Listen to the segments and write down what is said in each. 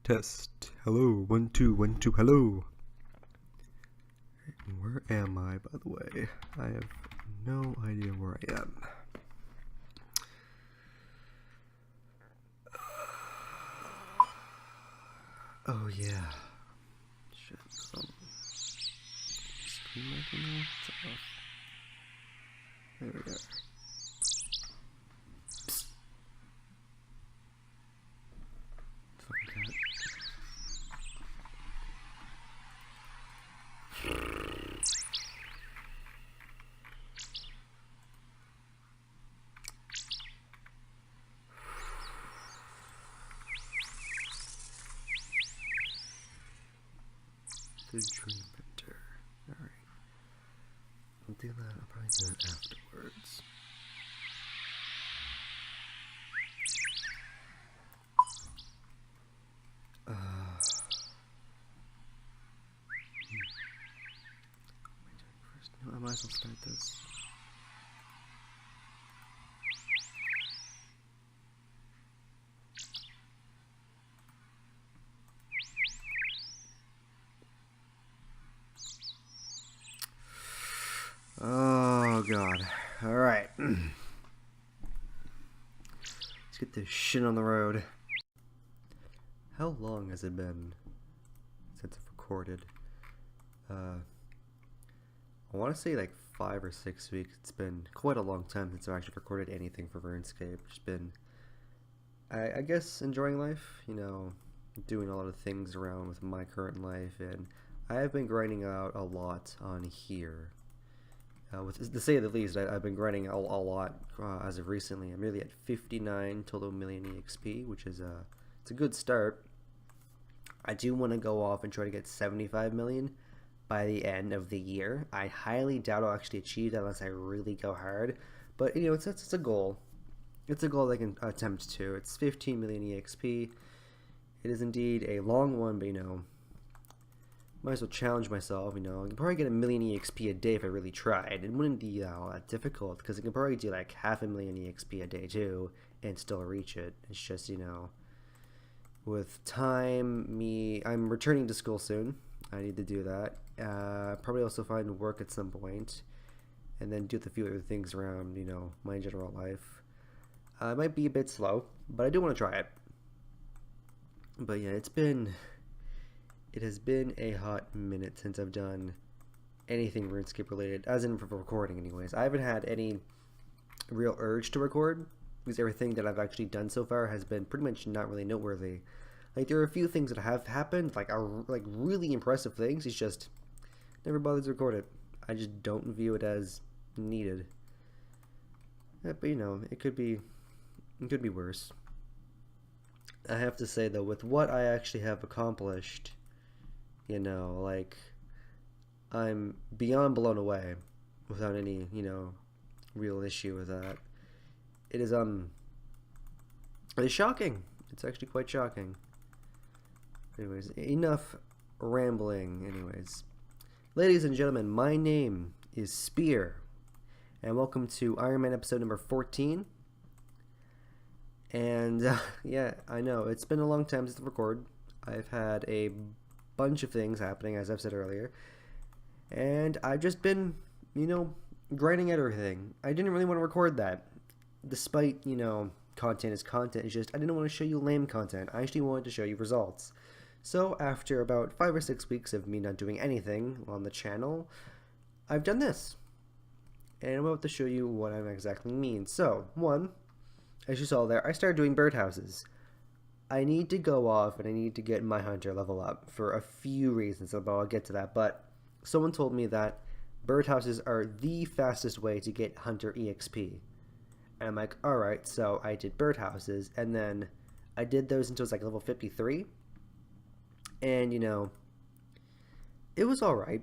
Test. Hello. 1 2 1 2. Hello. Where am I, by the way? I have no idea where I am. Oh yeah. Shit. Screen mic now? It's off. There we go. The dream printer. Alright. I'll do that. I'll probably do it afterwards. First, no, I might as well start this. Oh god. Alright. Let's get this shit on the road. How long has it been since I've recorded? I want to say like 5 or 6 weeks. It's been quite a long time since I've actually recorded anything for Runescape. Just been, I guess, enjoying life, you know, doing a lot of things around with my current life, and I have been grinding out a lot on here. To say the least, I've been grinding a lot as of recently. I'm really at 59 total million EXP, which is it's a good start. I do want to go off and try to get 75 million by the end of the year. I highly doubt I'll actually achieve that unless I really go hard. But you know, it's a goal. It's a goal I can attempt to. It's 15 million EXP. It is indeed a long one, but you know, might as well challenge myself, you know. I can probably get 1 million EXP a day if I really tried. It wouldn't be all that difficult, because I can probably do like 500,000 EXP a day too, and still reach it. It's just, you know, with time, I'm returning to school soon. I need to do that. Probably also find work at some point, and then do a few other things around, you know, my general life. It might be a bit slow, but I do want to try it. But yeah, it has been a hot minute since I've done anything RuneScape related, as in for recording anyways. I haven't had any real urge to record, because everything that I've actually done so far has been pretty much not really noteworthy. Like, there are a few things that have happened, like really impressive things. It's just never bothered to record it. I just don't view it as needed. Yeah, but you know, it could be worse. I have to say though, with what I actually have accomplished, you know, like, I'm beyond blown away without any, you know, real issue with that. It's shocking. It's actually quite shocking. Anyways, enough rambling. Anyways, ladies and gentlemen, my name is Spear, and welcome to Ironman episode number 14. And yeah, I know it's been a long time since I record. I've had a bunch of things happening, as I've said earlier, and I've just been, you know, grinding at everything. I didn't really want to record that, despite, you know, content is content. It's just I didn't want to show you lame content. I actually wanted to show you results. So after about 5 or 6 weeks of me not doing anything on the channel, I've done this, and I'm about to show you what I exactly mean. So, one, as you saw there, I started doing birdhouses. I need to go off and I need to get my hunter level up for a few reasons, but I'll get to that. But someone told me that birdhouses are the fastest way to get hunter EXP. And I'm like, alright, so I did birdhouses, and then I did those until it was like level 53. And, you know, it was alright.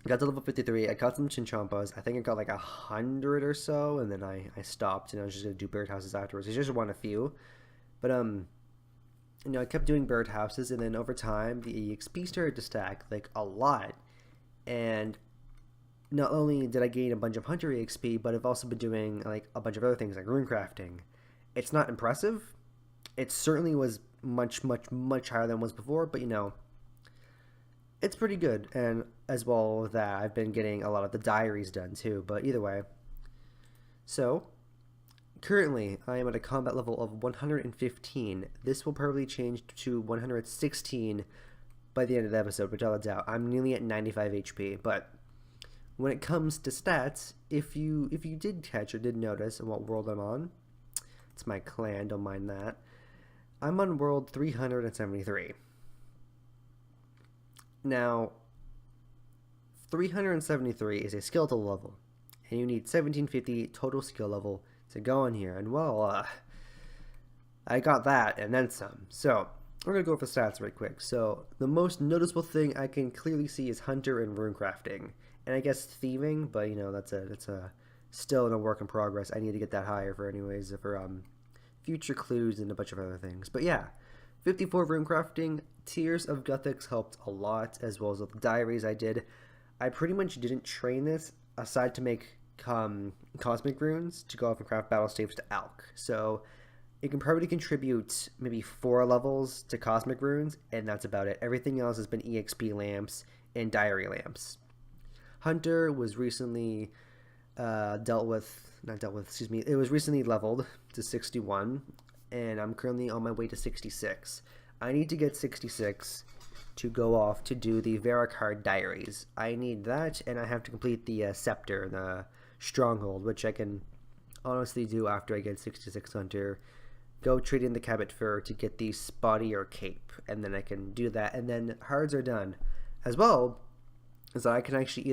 I got to level 53, I caught some chinchompas. I think I got like 100 or so, and then I stopped, and I was just going to do birdhouses afterwards. I just won a few. But, you know, I kept doing birdhouses, and then over time, the EXP started to stack, like, a lot. And not only did I gain a bunch of hunter EXP, but I've also been doing, like, a bunch of other things, like rune crafting. It's not impressive. It certainly was much, much, much higher than it was before, but you know, it's pretty good. And as well with that, I've been getting a lot of the diaries done too, but either way. So, currently, I am at a combat level of 115. This will probably change to 116 by the end of the episode, which I'll doubt. I'm nearly at 95 HP, but when it comes to stats, if you did catch or did notice what world I'm on, it's my clan, don't mind that. I'm on world 373. Now, 373 is a skeletal level, and you need 1750 total skill level to go on here, and well, I got that and then some. So we're gonna go over stats right quick. So the most noticeable thing I can clearly see is hunter and runecrafting, and I guess thieving, but you know, that's a still in a work in progress. I need to get that higher for future clues and a bunch of other things. But yeah, 54 runecrafting. Tears of Guthix helped a lot, as well as the diaries I did. I pretty much didn't train this aside to make cosmic runes to go off and craft battle staves to Elk. So it can probably contribute maybe 4 levels to cosmic runes, and that's about it. Everything else has been EXP lamps and diary lamps. Hunter was recently it was recently leveled to 61, and I'm currently on my way to 66. I need to get 66 to go off to do the Veracard diaries. I need that, and I have to complete the Scepter, the Stronghold, which I can honestly do after I get 66 Hunter. Go trade in the Cabot Fur to get the Spotty or Cape, and then I can do that, and then Hards are done. As well as I can actually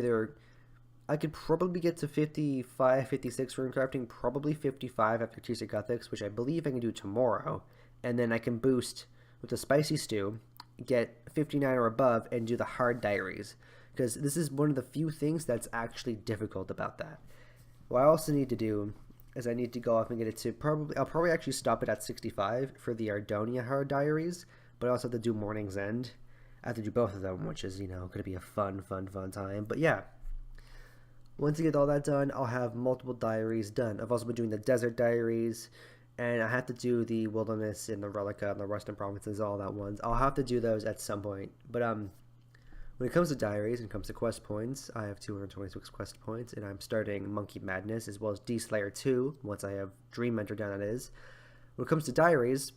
I could probably get to 55, 56 rune crafting, probably 55 after Tears of Guthix, which I believe I can do tomorrow, and then I can boost with the Spicy Stew, get 59 or above, and do the hard diaries, because this is one of the few things that's actually difficult about that. What I also need to do is I need to go off and get it to I'll probably actually stop it at 65 for the Ardonia hard diaries, but I also have to do Morning's End. I have to do both of them, which is, you know, going to be a fun time. But yeah, once I get all that done, I'll have multiple diaries done. I've also been doing the desert diaries, and I have to do the wilderness and the Relica and the Western Provinces, all that ones. I'll have to do those at some point. But when it comes to diaries and comes to quest points, I have 226 quest points, and I'm starting Monkey Madness as well as D-Slayer 2 once I have Dream Mentor down, that is. When it comes to diaries,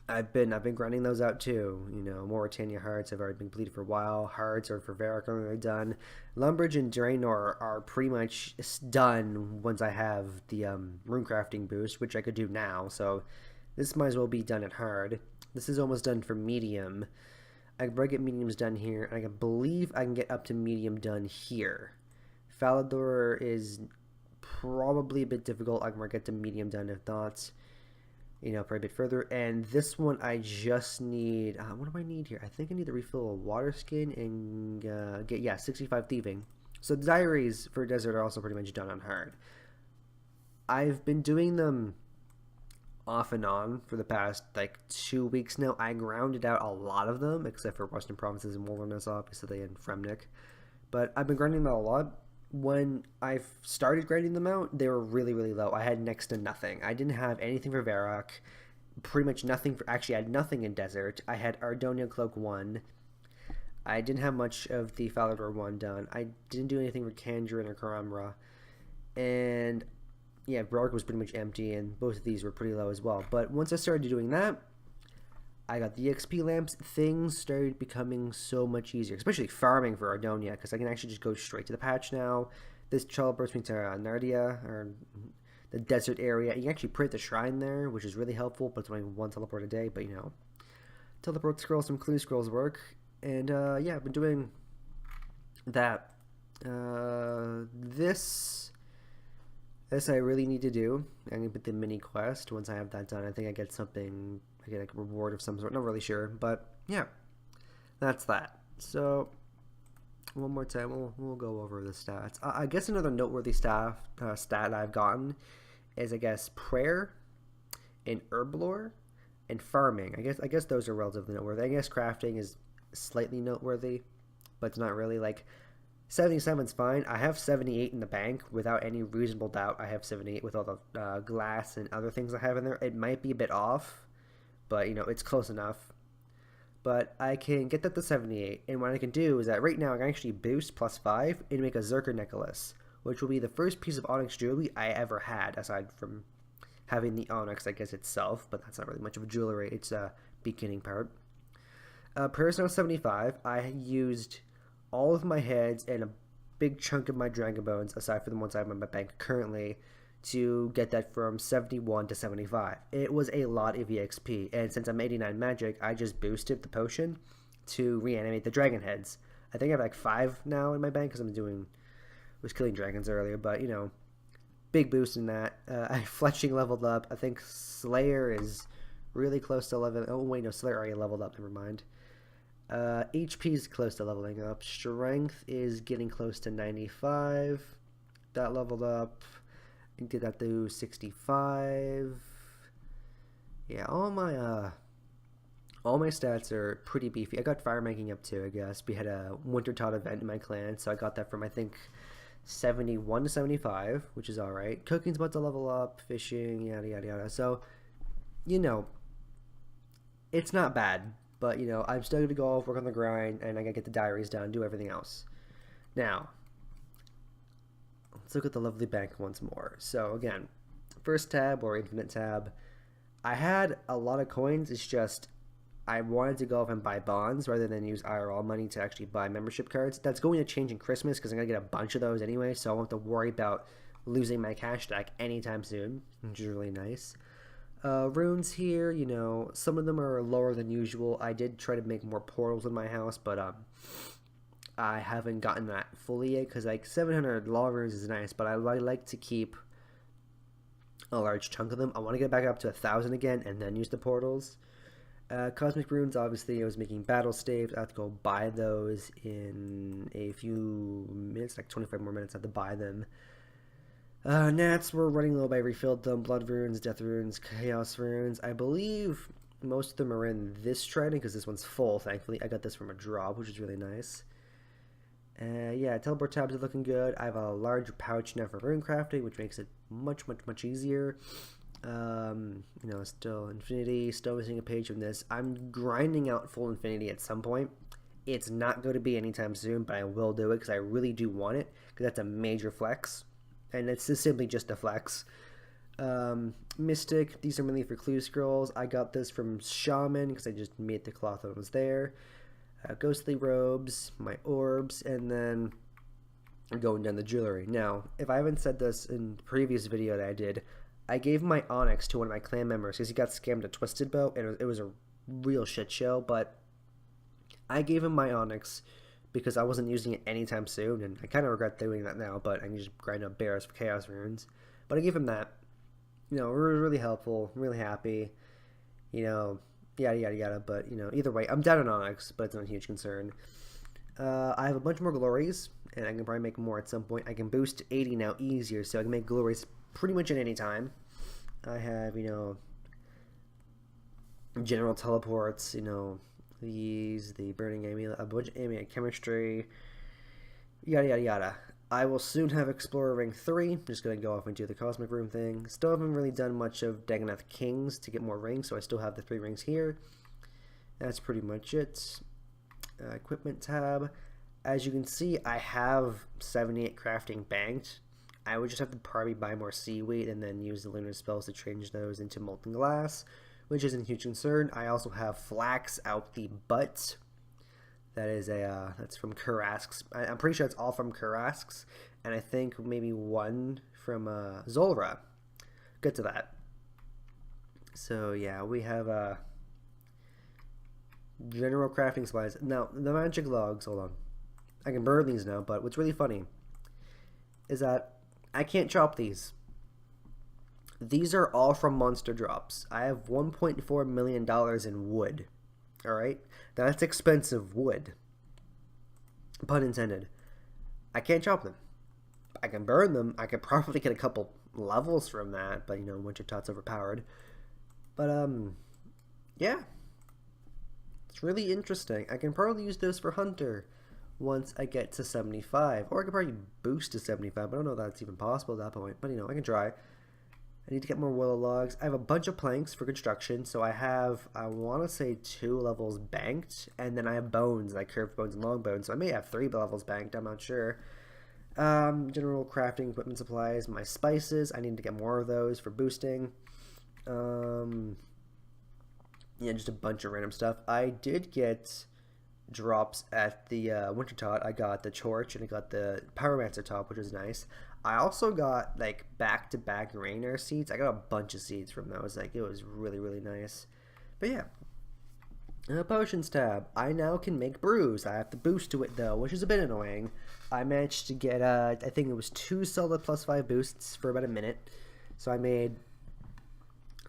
I've been grinding those out too. You know, Mauritania Hearts have already been completed for a while. Hearts are for Varric already done. Lumbridge and Draenor are pretty much done once I have the runecrafting boost, which I could do now. So this might as well be done at hard. This is almost done for medium. I can probably get mediums done here, and I believe I can get up to medium done here. Falador is probably a bit difficult. I can get to medium done if not, you know, probably a bit further. And this one I just need, what do I need here? I think I need to refill a water skin and get 65 thieving. So the diaries for desert are also pretty much done on hard. I've been doing them off and on for the past like 2 weeks now. I grounded out a lot of them except for Western Provinces and Wilderness, obviously, and Fremnik, but I've been grinding them a lot. When I started grinding them out, they were really low. I had next to nothing. I didn't have anything for Varrock, pretty much nothing for, actually I had nothing in Desert. I had Ardonia Cloak 1. I didn't have much of the Falador 1 done. I didn't do anything for Kandrin or Karamra, and yeah, Varrock was pretty much empty, and both of these were pretty low as well. But once I started doing that, I got the XP lamps. Things started becoming so much easier, especially farming for Ardonia, because I can actually just go straight to the patch now. This teleports me to Nardia, or the desert area. You can actually print the shrine there, which is really helpful, but it's only one teleport a day, but you know. Teleport scrolls, some clue scrolls work. And yeah, I've been doing that. This I really need to do. I'm going to put the mini quest. Once I have that done, I think I get something, I get like a reward of some sort. Not really sure, but yeah, that's that. So one more time, we'll go over the stats. I guess another noteworthy stat I've gotten is, I guess, prayer and herb lore and farming. I guess those are relatively noteworthy. I guess crafting is slightly noteworthy, but it's not really. Like 77's fine. I have 78 in the bank without any reasonable doubt. I have 78 with all the glass and other things I have in there. It might be a bit off, but you know, it's close enough. But I can get that to 78, and what I can do is that right now I can actually boost +5 and make a Zerker necklace, which will be the first piece of onyx jewelry I ever had, aside from having the onyx, I guess, itself, but that's not really much of a jewelry, it's a beginning part. Personal 75, I used all of my heads and a big chunk of my dragon bones, aside from the ones I have in my bank currently, to get that from 71 to 75. It was a lot of EXP, and since I'm 89 magic, I just boosted the potion to reanimate the dragon heads. I think I have like 5 now in my bank because was killing dragons earlier, but you know, big boost in that. Fletching leveled up. I think Slayer is really close to 11. Oh wait, no, Slayer already leveled up, never mind. HP is close to leveling up. Strength is getting close to 95. That leveled up. I did that to 65. Yeah, all my stats are pretty beefy. I got fire making up too, I guess. We had a Winter Tot event in my clan, so I got that from, I think, 71 to 75, which is alright. Cooking's about to level up, fishing, yada yada yada. So, you know, it's not bad. But, you know, I'm still going to go off, work on the grind, and I got to get the diaries done, do everything else. Now, let's look at the lovely bank once more. So, again, first tab or infinite tab. I had a lot of coins. It's just I wanted to go off and buy bonds rather than use IRL money to actually buy membership cards. That's going to change in Christmas because I'm going to get a bunch of those anyway, so I won't have to worry about losing my cash stack anytime soon, which is really nice. Runes here, you know, some of them are lower than usual. I did try to make more portals in my house, but I haven't gotten that fully yet because like 700 law runes is nice, but I like to keep a large chunk of them. I want to get back up to 1,000 again and then use the portals. Cosmic runes, obviously, I was making battle staves. I have to go buy those in a few minutes, like 25 more minutes. I have to buy them. Nats were running low, but I refilled them. Blood runes, death runes, chaos runes. I believe most of them are in this trident because this one's full, thankfully. I got this from a drop, which is really nice. Yeah, teleport tabs are looking good. I have a large pouch now for rune crafting, which makes it much easier. You know, still infinity, still missing a page from this. I'm grinding out full infinity at some point. It's not going to be anytime soon, but I will do it because I really do want it, because that's a major flex. And it's just simply just a flex. Mystic, these are mainly for clue scrolls. I got this from Shaman because I just made the cloth that was there. Ghostly robes, my orbs, and then going down the jewelry. Now, if I haven't said this in the previous video that I did, I gave my onyx to one of my clan members because he got scammed at Twisted Bow, and it was a real shit show, but I gave him my onyx because I wasn't using it anytime soon, and I kind of regret doing that now, but I can just grind up bears for chaos runes. But I gave him that. You know, it was really helpful, really happy, you know, yada yada yada, but, you know, either way, I'm down on onyx, but it's not a huge concern. I have a bunch more glories, and I can probably make more at some point. I can boost to 80 now easier, so I can make glories pretty much at any time. I have, you know, general teleports, you know, these, the burning amulet, a bunch of amulet chemistry, yada yada yada. I will soon have Explorer Ring 3. I'm just going to go off and do the Cosmic Room thing. Still haven't really done much of Dagonath Kings to get more rings, so I still have the 3 rings here. That's pretty much it. Equipment tab. As you can see, I have 78 crafting banked. I would just have to probably buy more seaweed and then use the lunar spells to change those into molten glass, which isn't a huge concern. I also have flax out the butt. That is that's from Karask's. I'm pretty sure it's all from Karask's, and I think maybe one from Zolra. Get to that. So yeah, we have general crafting supplies. Now the magic logs. Hold on, I can burn these now. But what's really funny is that I can't chop these. These are all from monster drops. I have $1.4 million in wood. Alright? That's expensive wood. Pun intended. I can't chop them. I can burn them. I could probably get a couple levels from that, but you know, Winter Tot's overpowered. But yeah. It's really interesting. I can probably use this for Hunter once I get to 75. Or I could probably boost to 75, but I don't know if that's even possible at that point. But you know, I can try. I need to get more willow logs. I have a bunch of planks for construction, so I have, I want to say 2 levels banked, and then I have bones, like curved bones and long bones, so I may have 3 levels banked, I'm not sure. General crafting equipment supplies, my spices, I need to get more of those for boosting. Yeah, just a bunch of random stuff. I did get drops at the winter tot. I got the torch and I got the pyromancer top, which was nice. I also got like back-to-back rainer seeds. I got a bunch of seeds from those. Like it was really nice. But yeah, potions tab. I now can make brews. I have to boost to it though, which is a bit annoying. I managed to get I think it was 2 solid +5 boosts for about a minute. So I made.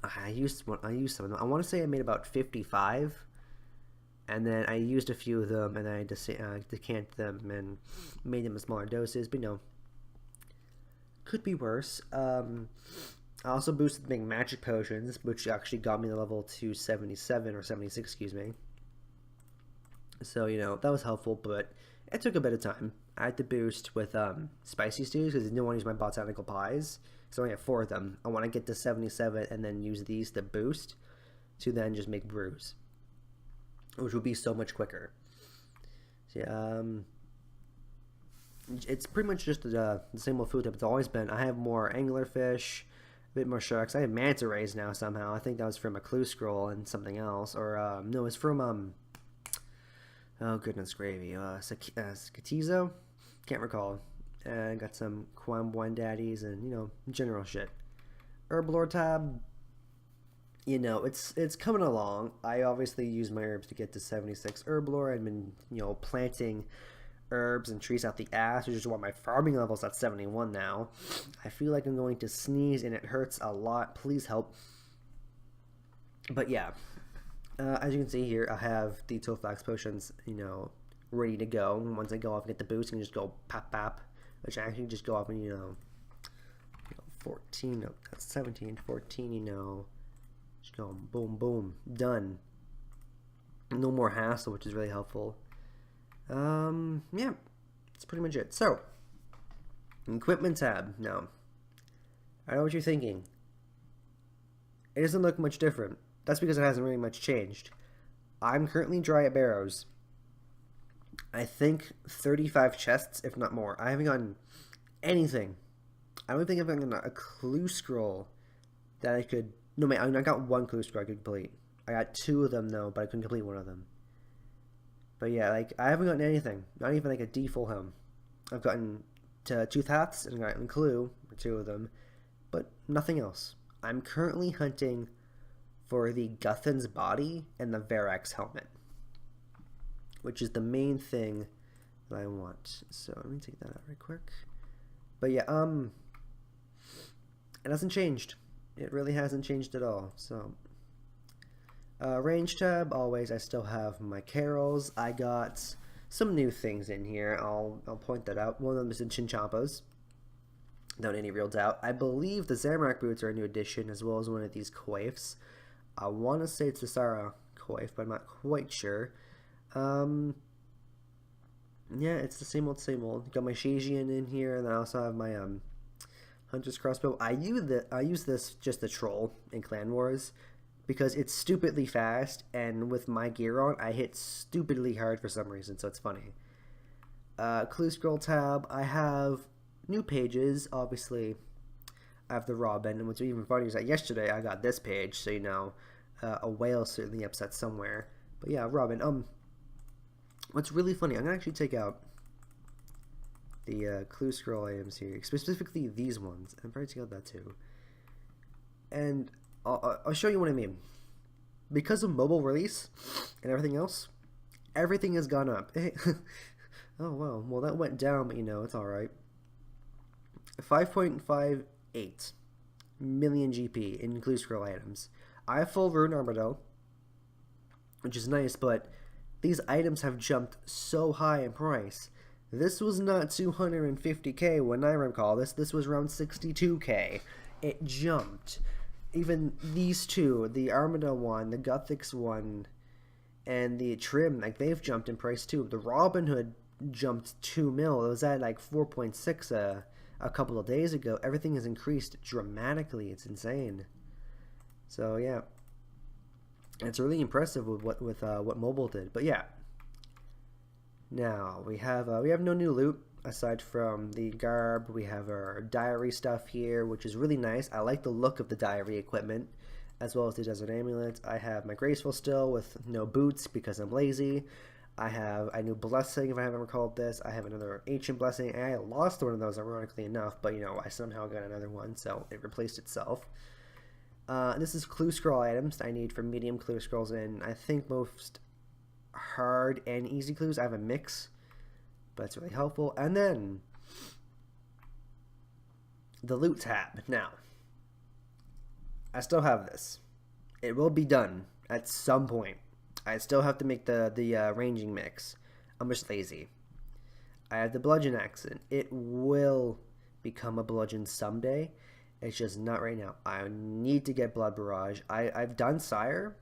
I used some of them. I want to say I made about 55. And then I used a few of them, and then I decanted them and made them in smaller doses. But no, could be worse. I also boosted making magic potions, which actually got me the level to 77 or 76, excuse me. So that was helpful, but it took a bit of time. I had to boost with spicy stews because I didn't want to use my botanical pies. So I only have 4 of them. I want to get to 77 and then use these to boost, to then just make brews, which would be so much quicker. So yeah, it's pretty much just the same old food type it's always been. I have more anglerfish, a bit more sharks. I have manta rays now somehow. I think that was from a clue scroll and something else. Or, no, it's from, oh goodness gravy, Skatizo? Can't recall. I got some Quambuan daddies and, general shit. Herblore tab. It's coming along. I obviously use my herbs to get to 76 herblore. I've been, planting herbs and trees out the ass, which is why my farming level's at 71 now. I feel like I'm going to sneeze and it hurts a lot. Please help. But yeah, as you can see here, I have the Toflax potions, ready to go. Once I go off and get the boost, I can just go pap, which I actually just go off and, 14, no, that's 17, 14, just go boom, done. No more hassle, which is really helpful. Yeah, that's pretty much it. So, equipment tab. Now, I know what you're thinking. It doesn't look much different. That's because it hasn't really much changed. I'm currently dry at Barrows. I think 35 chests, if not more. I haven't gotten anything. I don't think I've gotten a clue scroll that I could... No, mate, I got 1 clue scroll I could complete. I got 2 of them, though, but I couldn't complete 1 of them. But yeah, like, I haven't gotten anything. Not even, like, a D full helm. I've gotten to Tooth Hats and gotten Clue, or 2 of them, but nothing else. I'm currently hunting for the Guthan's body and the Verax helmet, which is the main thing that I want. So let me take that out right quick. But yeah, it hasn't changed. It really hasn't changed at all. So range tab, always. I still have my carols. I got some new things in here. I'll point that out. One of them is the Chinchompas. Without any real doubt. I believe the Zamorak boots are a new addition, as well as one of these coifs. I want to say it's the Sarah coif, but I'm not quite sure. Yeah, it's the same old. Got my Shijian in here, and I also have my Hunter's crossbow. I use this just to troll in Clan Wars because it's stupidly fast, and with my gear on, I hit stupidly hard for some reason, so it's funny. Clue scroll tab. I have new pages. Obviously, I have the Robin, and what's even funny is that yesterday I got this page, so a whale certainly upset somewhere. But yeah, Robin. What's really funny, I'm gonna actually take out the clue scroll items here, specifically these ones. I'm probably take out that too, and I'll show you what I mean. Because of mobile release and everything else, everything has gone up. Oh wow, well that went down, but it's all right. 5.58 million GP in clue scroll items. I have full rune armor though, which is nice, but these items have jumped so high in price. This was not 250k when I recall this. This was around 62k. It jumped. Even these two, the Armada one, the Guthix one, and the Trim, like they've jumped in price too. The Robin Hood jumped 2 mil. It was at like 4.6 a a couple of days ago, everything has increased dramatically. It's insane. So yeah, it's really impressive with what mobile did. But yeah, now we have no new loot aside from the garb. We have our diary stuff here, which is really nice. I like the look of the diary equipment, as well as the desert amulets. I have my graceful still with no boots because I'm lazy. I have a new blessing, if I haven't recalled this. I have another ancient blessing. I lost one of those, ironically enough, but, you know, I somehow got another one, so it replaced itself. This is clue scroll items I need for medium clue scrolls and I think most hard and easy clues. I have a mix, but it's really helpful. And then the loot tab. Now, I still have this. It will be done at some point. I still have to make the ranging mix. I'm just lazy. I have the bludgeon accent. It will become a bludgeon someday. It's just not right now. I need to get blood barrage. I've done sire.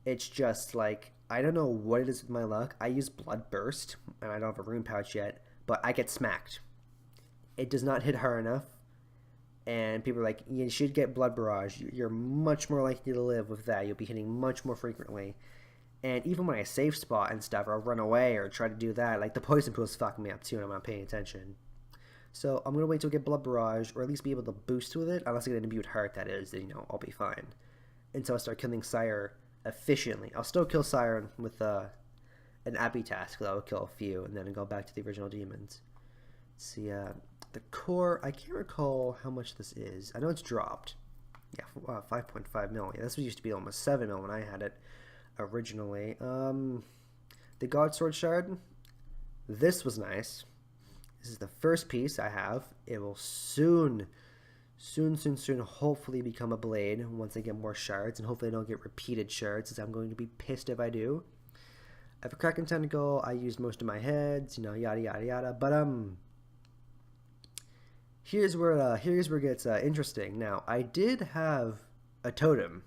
It's just like, I don't know what it is with my luck. I use blood burst and I don't have a rune pouch yet, but I get smacked. It does not hit hard enough. And people are like, you should get blood barrage. You're much more likely to live with that. You'll be hitting much more frequently. And even when I save spot and stuff, or I'll run away or try to do that, like the poison pool's fucking me up too and I'm not paying attention. So I'm going to wait till I get blood barrage, or at least be able to boost with it. Unless I get an imbued heart, that is, then, you know, I'll be fine. Until I start killing sire efficiently. I'll still kill sire with an Abbey task, that will kill a few, and then go back to the original demons. Let's see, the core, I can't recall how much this is. I know it's dropped. Yeah, 5.5 mil. Yeah, this used to be almost 7 mil when I had it originally. The God Sword Shard. This was nice. This is the first piece I have. It will soon hopefully become a blade once I get more shards, and hopefully I don't get repeated shards, as I'm going to be pissed if I do. I have a Kraken Tentacle. I used most of my heads, you know, yada yada yada. But here's where it gets interesting. Now, I did have a totem.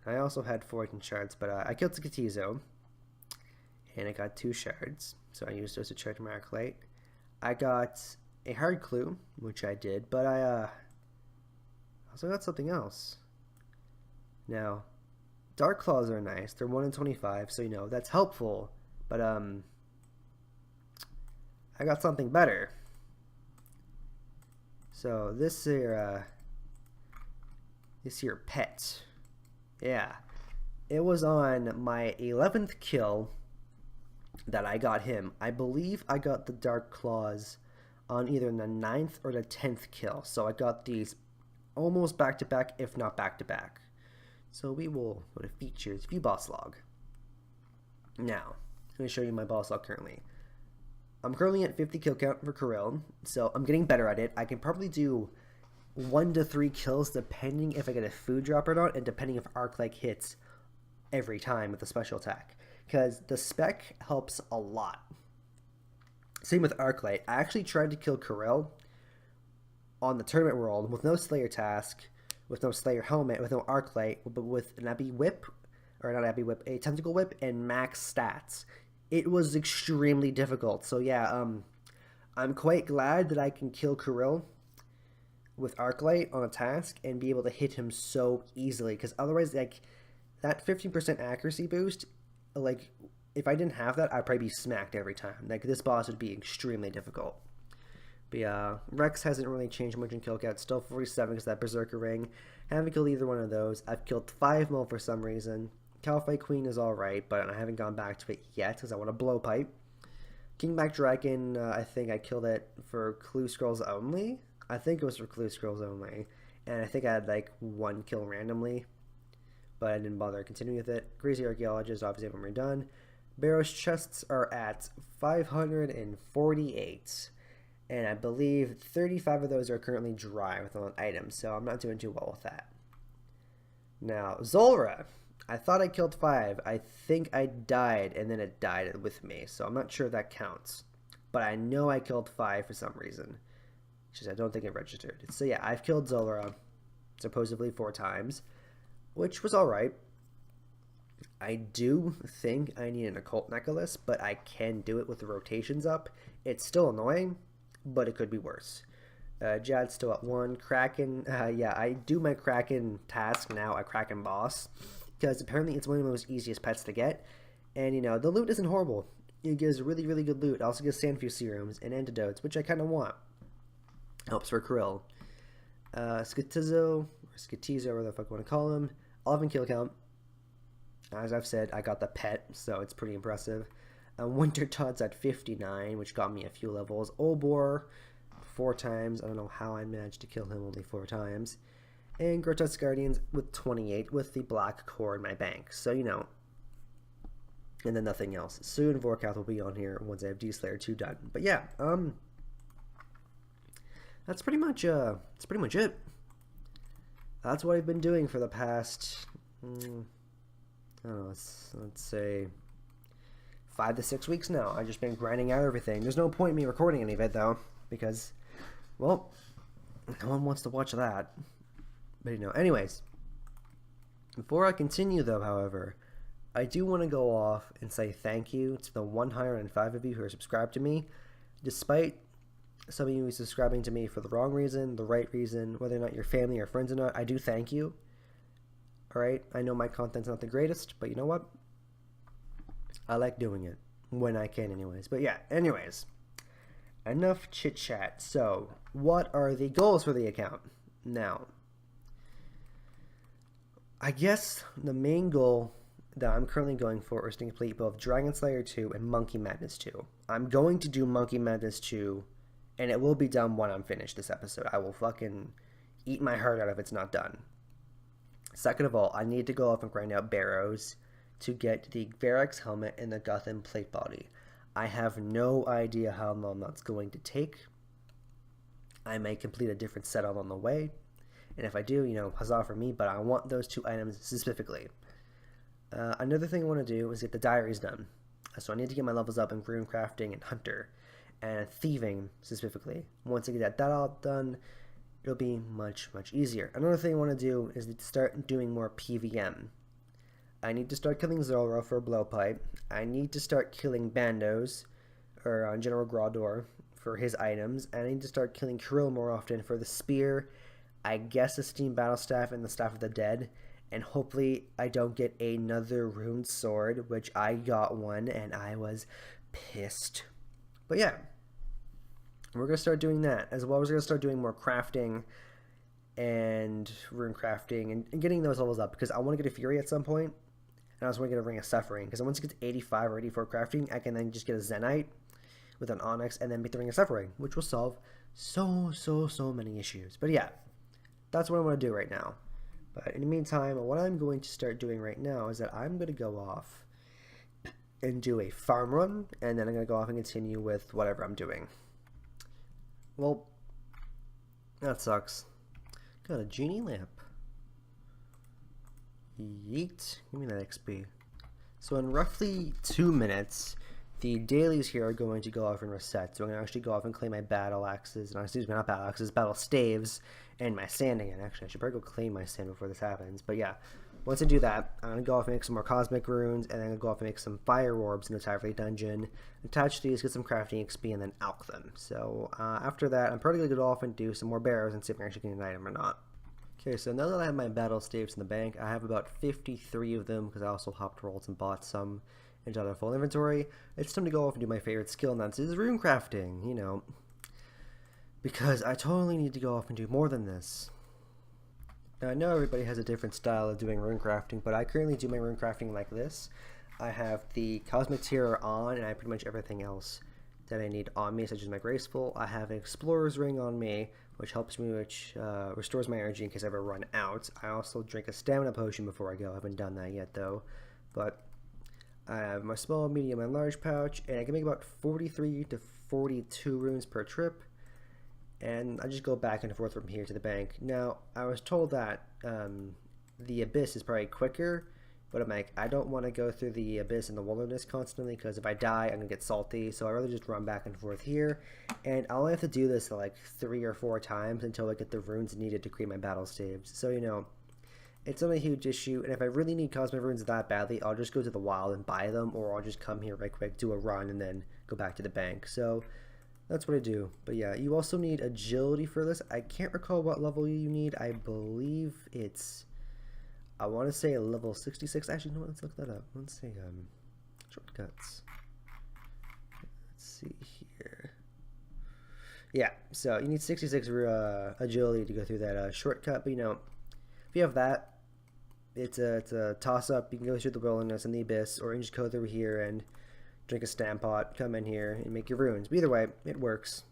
I also had 14 shards, but I killed Skatizo, and I got 2 shards, so I used those to charge my Arclight. I got a hard clue, which I did, but I also got something else. Now, Dark Claws are nice. They're 1 in 25, so, you know, that's helpful, but I got something better. So this here pet, yeah, it was on my 11th kill that I got him. I believe I got the Dark Claws on either the 9th or the 10th kill. So I got these almost back to back, if not back to back. So we will go to features, view boss log. Now, I'm going to show you my boss log currently. I'm currently at 50 kill count for Kirill, so I'm getting better at it. I can probably do 1 to 3 kills depending if I get a food drop or not, and depending if Arclight hits every time with a special attack. Because the spec helps a lot. Same with Arclight. I actually tried to kill Kirill on the tournament world with no Slayer task, with no Slayer helmet, with no Arclight, but with an Abbey whip, or not Abbey whip, a Tentacle whip, and max stats. It was extremely difficult. So yeah, I'm quite glad that I can kill Kirill with Arclight on a task and be able to hit him so easily. Because otherwise, like, that 15% accuracy boost, like, if I didn't have that, I'd probably be smacked every time. Like, this boss would be extremely difficult. But yeah, Rex hasn't really changed much in kill count. Still 47 because that Berserker ring. Haven't killed either one of those. I've killed 5 more for some reason. Calphite Queen is alright, but I haven't gone back to it yet because I want to blow pipe. Kingback Dragon, I think I killed it for Clue Scrolls only. I think it was for Clue Scrolls only. And I think I had like 1 kill randomly, but I didn't bother continuing with it. Crazy Archaeologist, obviously haven't redone. Barrow's chests are at 548. And I believe 35 of those are currently dry with on items, so I'm not doing too well with that. Now, Zulrah. I thought I killed 5. I think I died, and then it died with me. So I'm not sure if that counts. But I know I killed 5 for some reason. Just I don't think it registered. So yeah, I've killed Zulrah supposedly 4 times, which was alright. I do think I need an occult necklace, but I can do it with the rotations up. It's still annoying, but it could be worse. Jad's still at 1. Kraken, yeah, I do my Kraken task now at Kraken Boss, because apparently it's one of the most easiest pets to get, and, you know, the loot isn't horrible. It gives really, really good loot. It also gives Sandfuse serums and antidotes, which I kind of want. Helps for Krill. Skitizo, or Skitizo, whatever the fuck you want to call him. 11 kill count. As I've said, I got the pet, so it's pretty impressive. Winter Todd's at 59, which got me a few levels. Obor, 4 times. I don't know how I managed to kill him only 4 times. And Grotesque Guardians with 28, with the black core in my bank. So, you know. And then nothing else. Soon Vorkath will be on here once I have D-Slayer 2 done. But yeah, that's pretty much it. That's what I've been doing for the past, I don't know, let's say 5 to 6 weeks now. I've just been grinding out everything. There's no point in me recording any of it, though, because, well, no one wants to watch that. But, you know, anyways, before I continue, though, however, I do want to go off and say thank you to the 105 of you who are subscribed to me. Despite some of you subscribing to me for the wrong reason, the right reason, whether or not you're family or friends or not, I do thank you. Alright, I know my content's not the greatest, but you know what? I like doing it. When I can anyways. But yeah, anyways. Enough chit chat. So, what are the goals for the account? Now, I guess the main goal that I'm currently going for is to complete both Dragon Slayer 2 and Monkey Madness 2. I'm going to do Monkey Madness 2, and it will be done when I'm finished this episode. I will fucking eat my heart out if it's not done. Second of all, I need to go off and grind out Barrows to get the Verax helmet and the Guthan plate body. I have no idea how long that's going to take. I may complete a different set on the way, and if I do, you know, huzzah for me, but I want those 2 items specifically. Another thing I want to do is get the diaries done. So I need to get my levels up in rune crafting and hunter, and thieving specifically. Once I get that all done, it'll be much, much easier. Another thing I want to do is to start doing more PVM. I need to start killing Zoro for a blowpipe. I need to start killing Bandos, or General Grador, for his items. And I need to start killing Krill more often for the spear, I guess the Steam Battle Staff, and the Staff of the Dead. And hopefully I don't get another runed sword, which I got one and I was pissed. But yeah, we're going to start doing that, as well as we're going to start doing more crafting and rune crafting and getting those levels up, because I want to get a Fury at some point, and I also want to get a Ring of Suffering, because once I get to 85 or 84 crafting, I can then just get a Zenite with an Onyx and then beat the Ring of Suffering, which will solve so many issues. But yeah, that's what I want to do right now. But in the meantime, what I'm going to start doing right now is that I'm going to go off and do a farm run, and then I'm going to go off and continue with whatever I'm doing. Well, that sucks. Got a genie lamp. Yeet. Give me that XP. So in roughly 2 minutes, the dailies here are going to go off and reset. So I'm going to actually go off and claim my battle axes, no, excuse me, not battle axes, battle staves, and my sand again. Actually, I should probably go claim my sand before this happens. But yeah, once I do that, I'm going to go off and make some more cosmic runes, and then I'm going to go off and make some fire orbs in the Tyverley dungeon, attach these, get some crafting XP, and then alch them. So after that, I'm probably going to go off and do some more barrows and see if I can actually get an item or not. Okay, so now that I have my battle staves in the bank, I have about 53 of them, because I also hopped rolls and bought some into other full inventory. It's time to go off and do my favorite skill, and that's rune crafting, you know, because I totally need to go off and do more than this. Now, I know everybody has a different style of doing rune crafting, but I currently do my rune crafting like this. I have the Cosmic Tier on, and I have pretty much everything else that I need on me, such as my Graceful. I have an Explorer's Ring on me, which helps me, which restores my energy in case I ever run out. I also drink a Stamina Potion before I go. I haven't done that yet, though. But I have my small, medium, and large pouch, and I can make about 43 to 42 runes per trip. And I just go back and forth from here to the bank. Now, I was told that the Abyss is probably quicker, but I'm like, I don't want to go through the Abyss in the wilderness constantly, because if I die, I'm going to get salty, so I'd rather just run back and forth here. And I'll only have to do this like 3 or 4 times until I get the runes needed to create my battle staves. So, you know, it's not a huge issue, and if I really need cosmic runes that badly, I'll just go to the wild and buy them, or I'll just come here right quick, do a run, and then go back to the bank. So, that's what I do. But yeah, you also need agility for this. I can't recall what level you need. I believe it's, I want to say a level 66. Actually, no, let's look that up. Let's see, shortcuts. Let's see here. Yeah, so you need 66 agility to go through that shortcut. But you know, if you have that, it's a toss up. You can go through the wilderness and the abyss, or you can just go through here and drink a stamp pot, come in here, and make your runes. But either way, it works.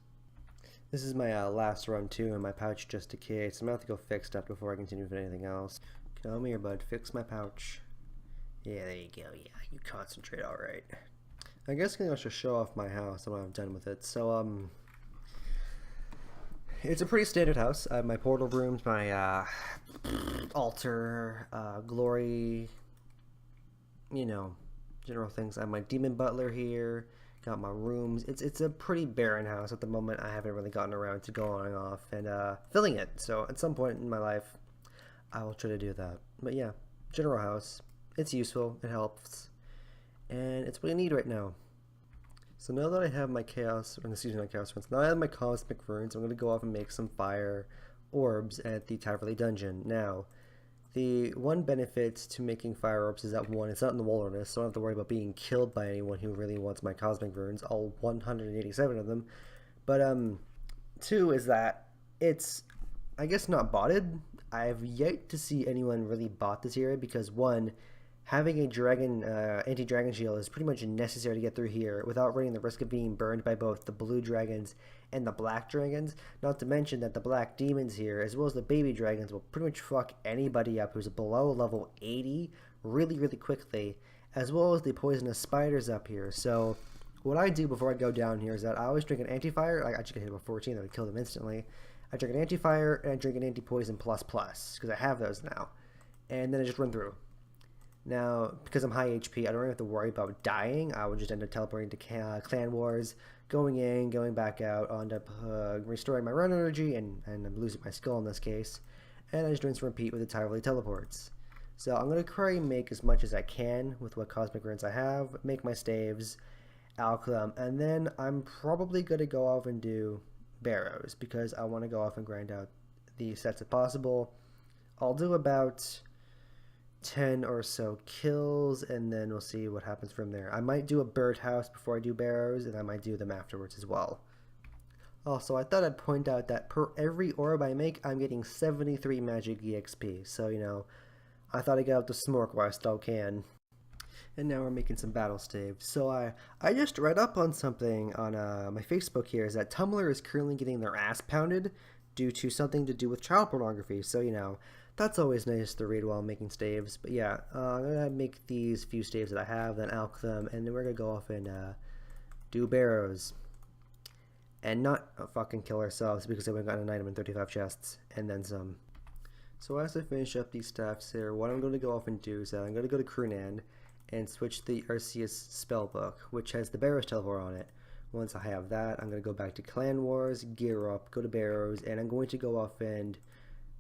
This is my last run too, and my pouch just decayed, so I'm gonna have to go fix that before I continue with anything else. Come here, bud. Fix my pouch. Yeah, there you go. Yeah, you concentrate all right. I guess I'm gonna just show off my house when I'm done with it. So, it's a pretty standard house. I have my portal rooms, my altar, glory, you know, general things. I have my demon butler here. Got my rooms. It's a pretty barren house at the moment. I haven't really gotten around to going off and filling it. So at some point in my life, I will try to do that. But yeah, general house. It's useful. It helps, and it's what I need right now. So now that I have my chaos, or excuse me, not chaos runes, now I have my cosmic runes, I'm going to go off and make some fire orbs at the Tyverley dungeon. Now, the one benefit to making fire orbs is that one, it's not in the wilderness, so I don't have to worry about being killed by anyone who really wants my cosmic runes, all 187 of them. But two is that it's, I guess, not botted. I've yet to see anyone really bot this area because one, having a dragon anti-dragon shield is pretty much necessary to get through here without running the risk of being burned by both the blue dragons and the black dragons. Not to mention that the black demons here, as well as the baby dragons, will pretty much fuck anybody up who's below level 80 really, really quickly, as well as the poisonous spiders up here. So what I do before I go down here is that I always drink an anti-fire. I just get hit with 14, that would kill them instantly. I drink an anti-fire and I drink an anti-poison plus plus, because I have those now. And then I just run through. Now, because I'm high HP, I don't really have to worry about dying. I would just end up teleporting to Clan Wars, going in, going back out, I'll end up restoring my run energy, and I'm losing my skull in this case. And I just rinse and repeat with the Tyverley teleports. So I'm going to try and make as much as I can with what cosmic runes I have, make my staves, alchemy, and then I'm probably going to go off and do barrows, because I want to go off and grind out the sets if possible. I'll do about 10 or so kills, and then we'll see what happens from there. I might do a birdhouse before I do barrows, and I might do them afterwards as well. Also, I thought I'd point out that per every orb I make, I'm getting 73 magic EXP. So, you know, I thought I'd get out the smoke while I still can. And now we're making some battle staves. So I just read up on something on my Facebook here, is that Tumblr is currently getting their ass pounded due to something to do with child pornography. So, you know, that's always nice to read while I'm making staves. But yeah, I'm going to make these few staves that I have, then alch them, and then we're going to go off and do barrows. And not fucking kill ourselves, because we've got an item in 35 chests, and then some. So as I finish up these staffs here, what I'm going to go off and do is that I'm going to go to Runescape and switch the Arceus spellbook, which has the Barrows teleport on it. Once I have that, I'm going to go back to Clan Wars, gear up, go to Barrows, and I'm going to go off and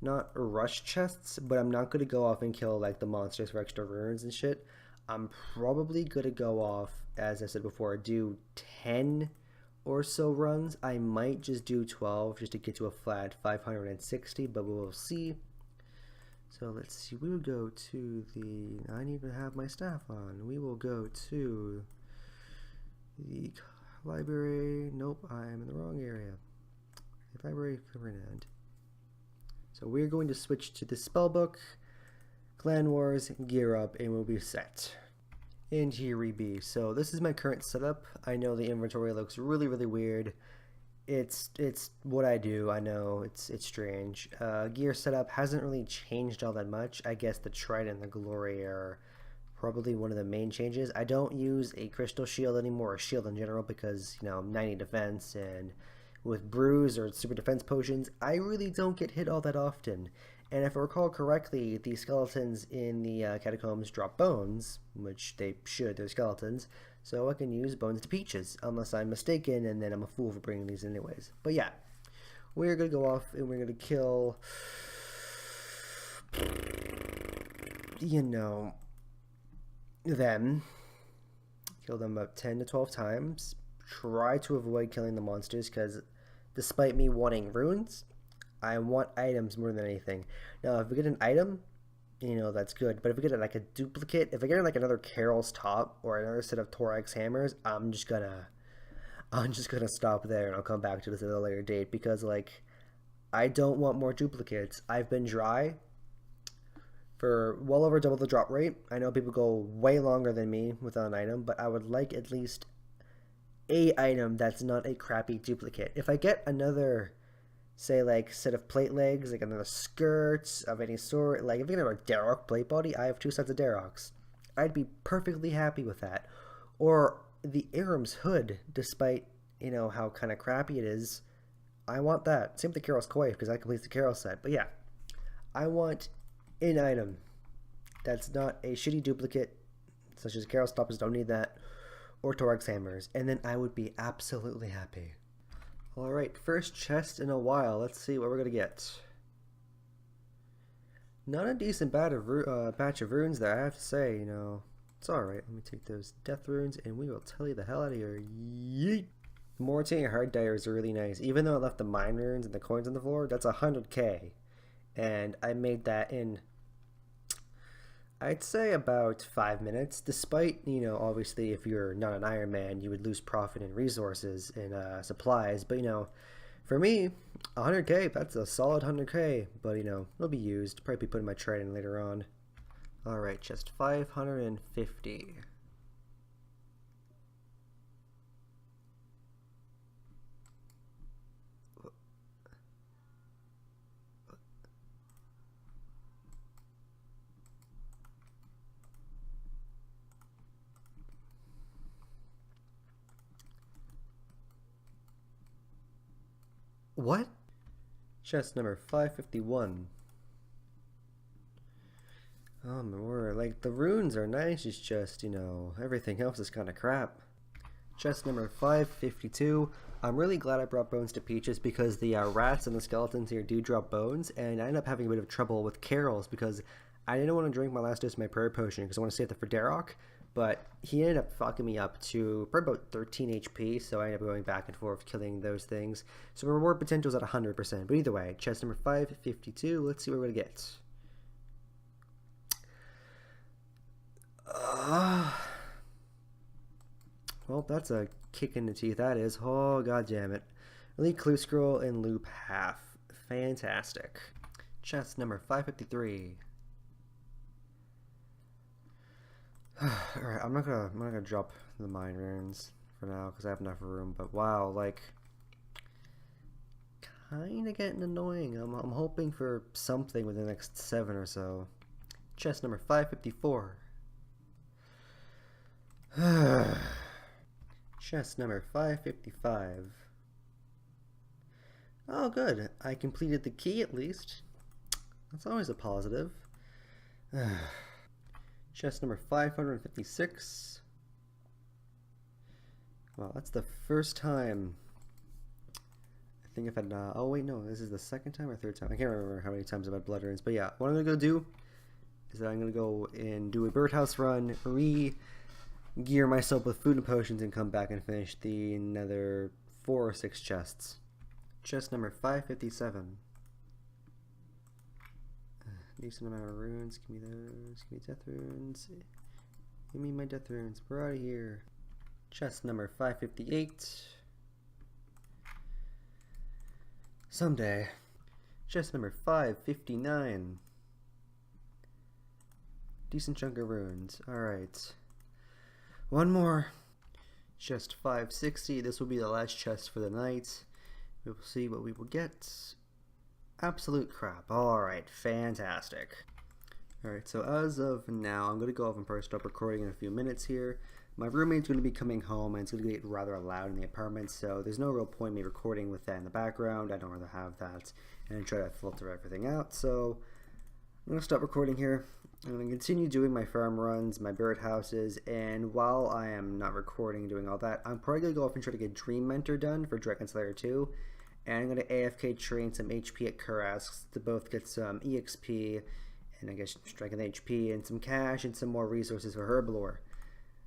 not rush chests, but I'm not going to go off and kill like the monsters for extra runes and shit. I'm probably going to go off, as I said before, do 10 or so runs. I might just do 12 just to get to a flat 560, but we'll see. So let's see, we will go to the, I need to have my staff on. We will go to the library. Nope, I am in the wrong area. The library of Fernand. So we're going to switch to the spellbook, Clan Wars, gear up, and we'll be set. And here we be. So this is my current setup. I know the inventory looks really, really weird. It's what I do. I know it's strange. Gear setup hasn't really changed all that much. I guess the Trident and the Glory are probably one of the main changes. I don't use a crystal shield anymore, or shield in general, because, you know, 90 defense, and with brews or super defense potions, I really don't get hit all that often. And if I recall correctly, the skeletons in the catacombs drop bones, which they should, they're skeletons, so I can use bones to peaches, unless I'm mistaken, and then I'm a fool for bringing these anyways. But yeah, we're going to go off and we're going to kill, you know, them. Kill them about 10 to 12 times. try to avoid killing the monsters because despite me wanting runes, I want items more than anything. Now, if we get an item, that's good. But if we get like a duplicate, if I get like another Carol's top or another set of Thorax hammers, I'm just gonna stop there and I'll come back to this at a later date because like I don't want more duplicates. I've been dry for well over double the drop rate. I know people go way longer than me without an item, but I would like at least a item that's not a crappy duplicate. If I get another, say like set of plate legs, like another skirts of any sort, like if I get a Darok plate body, I have 2 sets of Daroks. I'd be perfectly happy with that. Or the Aram's hood, despite how kind of crappy it is, I want that. Same with the Carol's Koi because that completes the Carol set. But yeah, I want an item that's not a shitty duplicate, such as Carol Stoppers, don't need that, or Thorax Hammers, and then I would be absolutely happy. Alright, first chest in a while. Let's see what we're going to get. Not a decent batch of runes there, I have to say, It's alright. Let me take those death runes and we will tell you the hell out of here. Yeet! Morty Hard Dyer is really nice. Even though I left the mine runes and the coins on the floor, that's 100k. And I made that in, I'd say about 5 minutes. Despite, obviously if you're not an Ironman, you would lose profit in resources and supplies. But, for me, 100k, that's a solid 100k. But, it'll be used. Probably be put in my trading later on. Alright, just 550. What? Chest number 551. Oh my word, like the runes are nice, it's just, everything else is kind of crap. Chest number 552. I'm really glad I brought bones to Peaches because the rats and the skeletons here do drop bones, and I end up having a bit of trouble with Carol's because I didn't want to drink my last dose of my prayer potion because I want to save that for Darok, but he ended up fucking me up to probably about 13 HP, so I ended up going back and forth killing those things. So reward potential is at 100%, but either way, chest number 552, let's see what we're going to get. Well, that's a kick in the teeth, that is. Oh, god damn it. Elite Clue Scroll and Loop Half. Fantastic. Chest number 553. Alright, I'm not gonna drop the mine runes for now because I have enough room, but wow, like, kinda getting annoying. I'm hoping for something within the next 7 or so. Chest number 554. Chest number 555. Oh good, I completed the key at least. That's always a positive. Chest number 556. Well, that's the first time I think I've had, oh wait, no, this is the second time or third time. I can't remember how many times I've had blood runes, but yeah, what I'm gonna go do is that I'm gonna go and do a birdhouse run, gear myself with food and potions, and come back and finish the another 4 or 6 chests. Chest number 557. Decent amount of runes. Give me those. Give me death runes. Give me my death runes. We're out of here. Chest number 558. Someday. Chest number 559. Decent chunk of runes. Alright. One more. Chest 560. This will be the last chest for the night. We will see what we will get. Absolute crap. Alright, fantastic. Alright, so as of now, I'm going to go off and probably stop recording in a few minutes here. My roommate's going to be coming home and it's going to get rather loud in the apartment, so there's no real point in me recording with that in the background. I don't rather have that and try to filter everything out, so I'm going to stop recording here. I'm going to continue doing my farm runs, my birdhouses, and while I am not recording doing all that, I'm probably going to go off and try to get Dream Mentor done for Dragon Slayer 2. And I'm going to AFK train some HP at Kurask to both get some EXP and I guess strength and HP and some cash and some more resources for Herblore.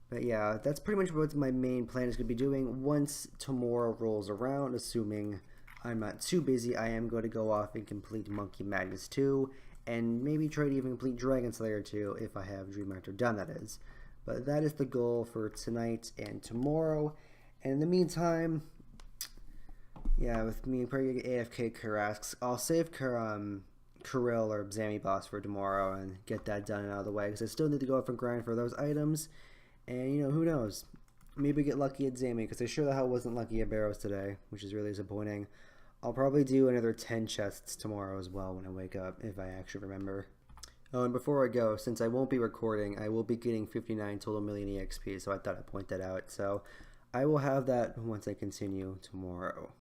But yeah, that's pretty much what my main plan is going to be doing once tomorrow rolls around, assuming I'm not too busy. I am going to go off and complete Monkey Madness 2, and maybe try to even complete Dragon Slayer 2 if I have Dream Hunter done, that is. But that is the goal for tonight and tomorrow. And in the meantime, yeah, with me probably AFK Karask, I'll save Kirill or Zami Boss for tomorrow and get that done and out of the way, because I still need to go up and grind for those items. And, you know, who knows? Maybe get lucky at Zami, because I sure the hell wasn't lucky at Barrows today, which is really disappointing. I'll probably do another 10 chests tomorrow as well when I wake up, if I actually remember. Oh, and before I go, since I won't be recording, I will be getting 59 total million EXP, so I thought I'd point that out. So I will have that once I continue tomorrow.